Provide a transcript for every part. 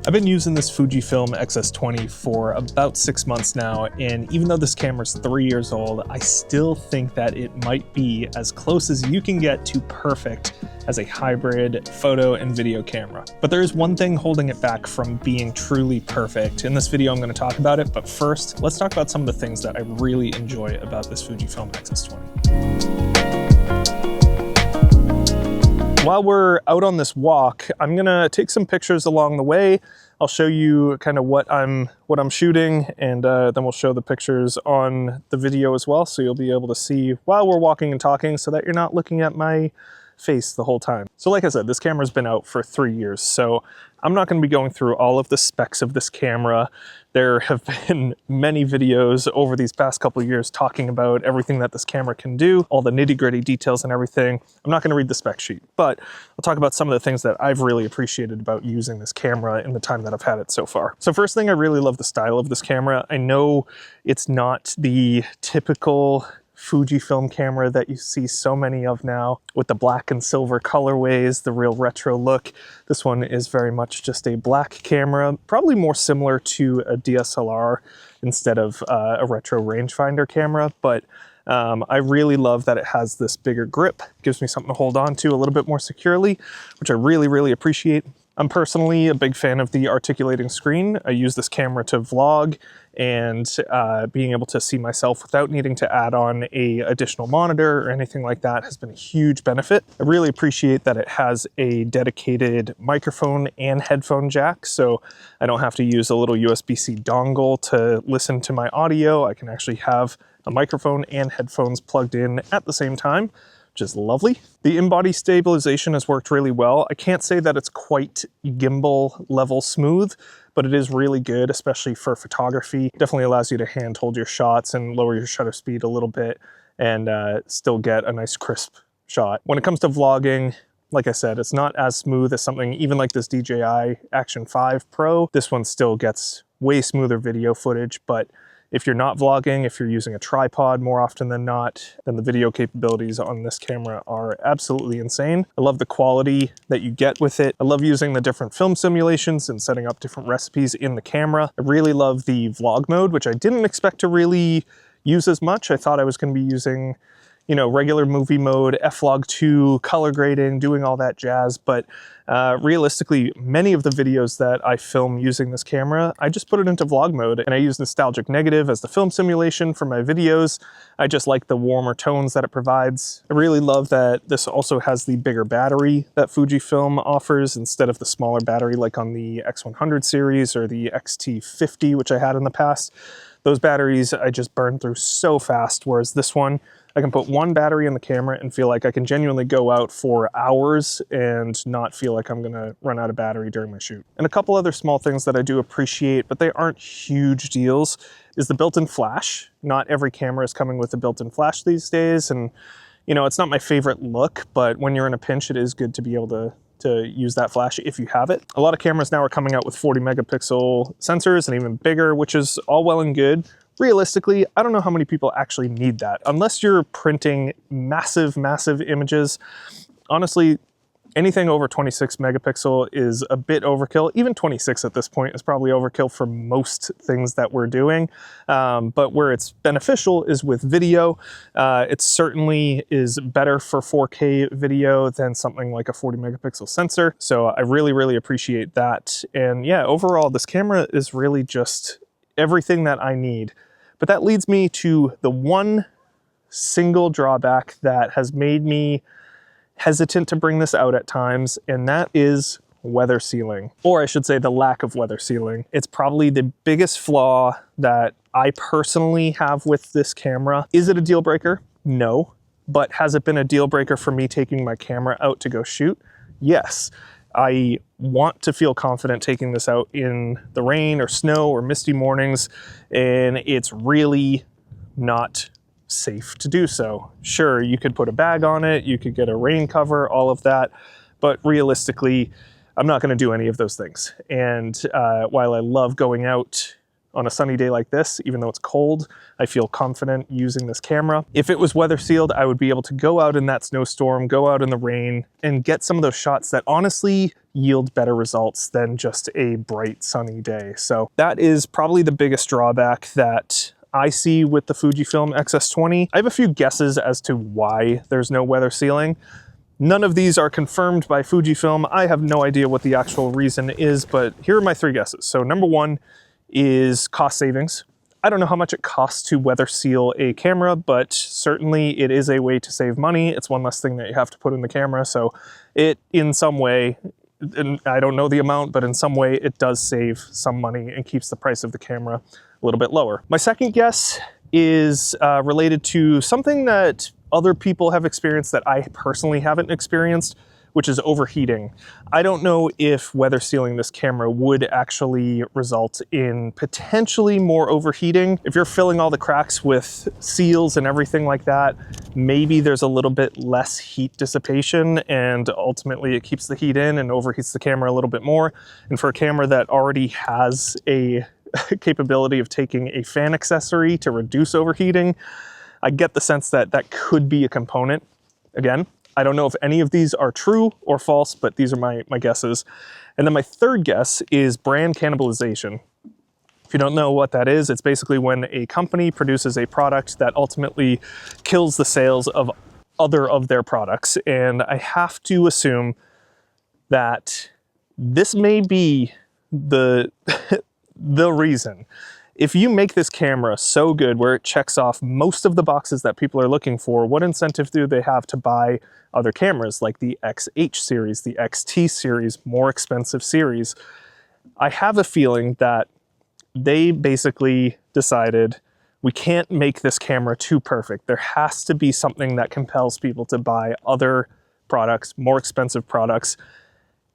I've been using this Fujifilm X-S20 for about 6 months now, and even though this camera's 3 years old, I still think that it might be as close as you can get to perfect as a hybrid photo and video camera. But there is one thing holding it back from being truly perfect. In this video, I'm going to talk about it, but first, let's talk about some of the things that I really enjoy about this Fujifilm X-S20. While we're out on this walk, I'm gonna take some pictures along the way. I'll show you kind of what I'm shooting, and then we'll show the pictures on the video as well, so you'll be able to see while we're walking and talking so that you're not looking at my face the whole time. So like I said, this camera's been out for 3 years, so I'm not going to be going through all of the specs of this camera. There have been many videos over these past couple of years talking about everything that this camera can do, all the nitty-gritty details and everything. I'm not going to read the spec sheet, but I'll talk about some of the things that I've really appreciated about using this camera in the time that I've had it so far. So first thing, I really love the style of this camera. I know it's not the typical Fujifilm camera that you see so many of now with the black and silver colorways, the real retro look. This one is very much just a black camera, probably more similar to a DSLR instead of a retro rangefinder camera, but I really love that it has this bigger grip. It gives me something to hold on to a little bit more securely, which I really appreciate. I'm personally a big fan of the articulating screen. I use this camera to vlog, and being able to see myself without needing to add on a additional monitor or anything like that has been a huge benefit. I really appreciate that it has a dedicated microphone and headphone jack, so I don't have to use a little USB-C dongle to listen to my audio. I can actually have a microphone and headphones plugged in at the same time, which is lovely. The in-body stabilization has worked really well. I can't say that it's quite gimbal level smooth, but it is really good, especially for photography. Definitely allows you to hand hold your shots and lower your shutter speed a little bit and still get a nice crisp shot. When it comes to vlogging, like I said, it's not as smooth as something even like this DJI Action 5 Pro. This one still gets way smoother video footage, but if you're not vlogging, if you're using a tripod more often than not, then the video capabilities on this camera are absolutely insane. I love the quality that you get with it. I love using the different film simulations and setting up different recipes in the camera. I really love the vlog mode, which I didn't expect to really use as much. I thought I was going to be using, you know, regular movie mode, F-Log 2, color grading, doing all that jazz, but realistically, many of the videos that I film using this camera, I just put it into vlog mode, and I use Nostalgic Negative as the film simulation for my videos. I just like the warmer tones that it provides. I really love that this also has the bigger battery that Fujifilm offers instead of the smaller battery like on the X100 series or the XT50, which I had in the past. Those batteries I just burn through so fast, whereas this one, I can put one battery in the camera and feel like I can genuinely go out for hours and not feel like I'm gonna run out of battery during my shoot. And a couple other small things that I do appreciate, but they aren't huge deals, is the built-in flash. Not every camera is coming with a built-in flash these days, and you know, it's not my favorite look, but when you're in a pinch, it is good to be able to use that flash if you have it. A lot of cameras now are coming out with 40 megapixel sensors and even bigger, which is all well and good. Realistically, I don't know how many people actually need that. Unless you're printing massive images, honestly, anything over 26 megapixel is a bit overkill. Even 26 at this point is probably overkill for most things that we're doing. But where it's beneficial is with video. It certainly is better for 4K video than something like a 40 megapixel sensor. So I really appreciate that. And yeah, overall, this camera is really just everything that I need. But that leads me to the one single drawback that has made me hesitant to bring this out at times, and that is weather sealing, or I should say the lack of weather sealing. It's probably the biggest flaw that I personally have with this camera. Is it a deal breaker? No. But has it been a deal breaker for me taking my camera out to go shoot? Yes. I want to feel confident taking this out in the rain or snow or misty mornings, and it's really not safe to do so. Sure, you could put a bag on it, you could get a rain cover, all of that, but realistically, I'm not going to do any of those things. And while I love going out on a sunny day like this, even though it's cold, I feel confident using this camera. If it was weather sealed, I would be able to go out in that snowstorm, go out in the rain, and get some of those shots that honestly yield better results than just a bright sunny day. So that is probably the biggest drawback that I see with the Fujifilm X-S20. I have a few guesses as to why there's no weather sealing. None of these are confirmed by Fujifilm. I have no idea what the actual reason is, but here are my 3 guesses. So number 1 is cost savings. I don't know how much it costs to weather seal a camera, but certainly it is a way to save money. It's one less thing that you have to put in the camera. So it, in some way, and I don't know the amount, but in some way it does save some money and keeps the price of the camera a little bit lower. My second guess is related to something that other people have experienced that I personally haven't experienced, which is overheating. I don't know if weather sealing this camera would actually result in potentially more overheating. If you're filling all the cracks with seals and everything like that, maybe there's a little bit less heat dissipation, and ultimately it keeps the heat in and overheats the camera a little bit more. And for a camera that already has a capability of taking a fan accessory to reduce overheating, I get the sense that that could be a component. Again, I don't know if any of these are true or false, but these are my guesses. And then my third guess is brand cannibalization. If you don't know what that is, it's basically when a company produces a product that ultimately kills the sales of other of their products. And I have to assume that this may be the, the reason. If you make this camera so good where it checks off most of the boxes that people are looking for, what incentive do they have to buy other cameras like the XH series, the XT series, more expensive series? I have a feeling that they basically decided we can't make this camera too perfect. There has to be something that compels people to buy other products, more expensive products.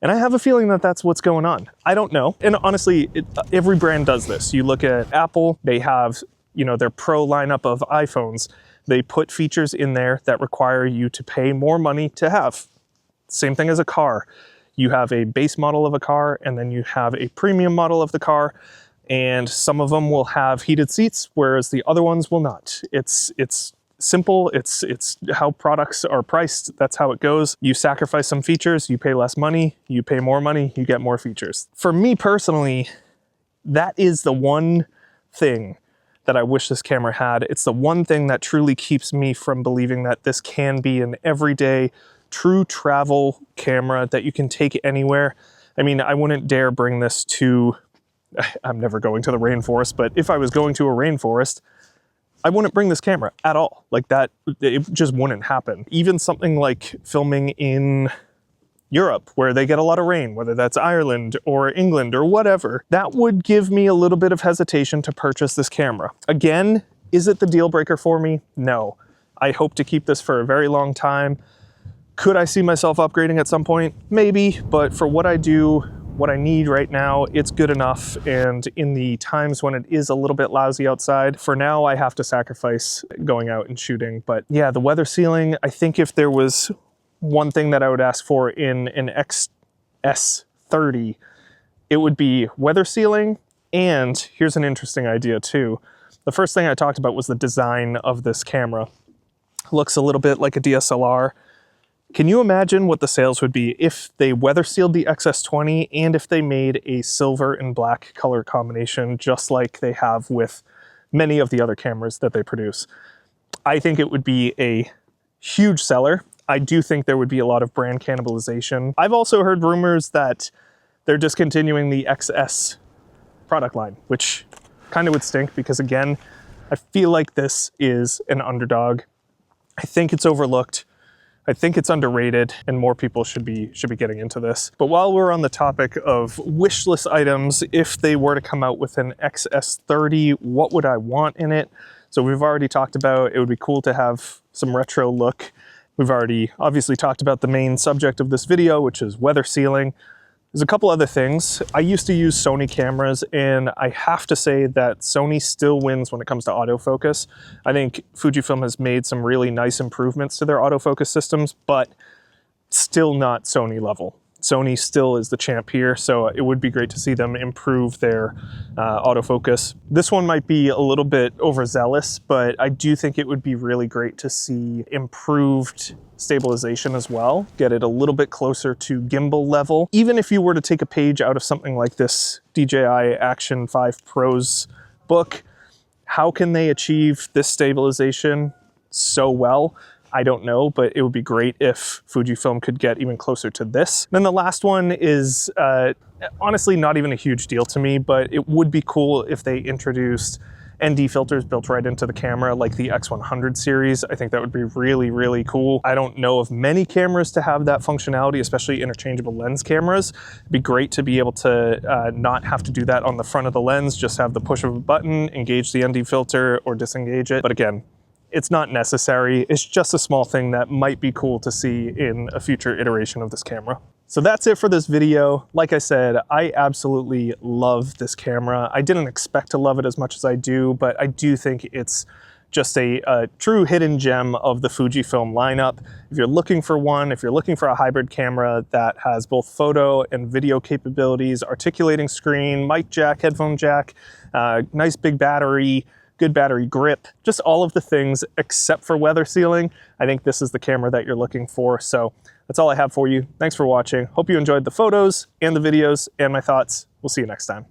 And I have a feeling that that's what's going on. I don't know. And honestly, every brand does this. You look at Apple, they have, you know, their pro lineup of iPhones. They put features in there that require you to pay more money to have. Same thing as a car. You have a base model of a car, and then you have a premium model of the car. And some of them will have heated seats, whereas the other ones will not. It's simple. It's how products are priced. That's how it goes. You sacrifice some features, you pay less money, you pay more money, you get more features. For me personally, that is the one thing that I wish this camera had. It's the one thing that truly keeps me from believing that this can be an everyday, true travel camera that you can take anywhere. I mean, I wouldn't dare bring this to, I'm never going to the rainforest, but if I was going to a rainforest, I wouldn't bring this camera at all. Like that, it just wouldn't happen. Even something like filming in Europe, where they get a lot of rain, whether that's Ireland or England or whatever, that would give me a little bit of hesitation to purchase this camera. Again, is it the deal breaker for me? No. I hope to keep this for a very long time. Could I see myself upgrading at some point? Maybe, but for what I do, what I need right now, it's good enough. And in the times when it is a little bit lousy outside, for now, I have to sacrifice going out and shooting. But yeah, the weather sealing, I think if there was one thing that I would ask for in an X-S20, it would be weather sealing. And here's an interesting idea too. The first thing I talked about was the design of this camera. It looks a little bit like a DSLR. Can you imagine what the sales would be if they weather sealed the X-S20 and if they made a silver and black color combination just like they have with many of the other cameras that they produce? I think it would be a huge seller. I do think there would be a lot of brand cannibalization. I've also heard rumors that they're discontinuing the XS product line, which kind of would stink because again, I feel like this is an underdog. I think it's overlooked. I think it's underrated and more people should be getting into this. But while we're on the topic of wish list items, if they were to come out with an X-S30, what would I want in it? So we've already talked about, it would be cool to have some retro look. We've already obviously talked about the main subject of this video, which is weather sealing. There's a couple other things. I used to use Sony cameras and I have to say that Sony still wins when it comes to autofocus. I think Fujifilm has made some really nice improvements to their autofocus systems, but still not Sony level. Sony still is the champ here, so it would be great to see them improve their autofocus. This one might be a little bit overzealous, but I do think it would be really great to see improved stabilization as well, get it a little bit closer to gimbal level. Even if you were to take a page out of something like this DJI Action 5 Pro's book, how can they achieve this stabilization so well? I don't know, but it would be great if Fujifilm could get even closer to this. Then the last one is honestly not even a huge deal to me, but it would be cool if they introduced ND filters built right into the camera like the X100 series. I think that would be really, really cool. I don't know of many cameras to have that functionality, especially interchangeable lens cameras. It'd be great to be able to not have to do that on the front of the lens, just have the push of a button, engage the ND filter or disengage it. But again, it's not necessary. It's just a small thing that might be cool to see in a future iteration of this camera. So that's it for this video. Like I said, I absolutely love this camera. I didn't expect to love it as much as I do, but I do think it's just a true hidden gem of the Fujifilm lineup. If you're looking for one, if you're looking for a hybrid camera that has both photo and video capabilities, articulating screen, mic jack, headphone jack, nice big battery, good battery grip, just all of the things except for weather sealing, I think this is the camera that you're looking for. So that's all I have for you. Thanks for watching. Hope you enjoyed the photos and the videos and my thoughts. We'll see you next time.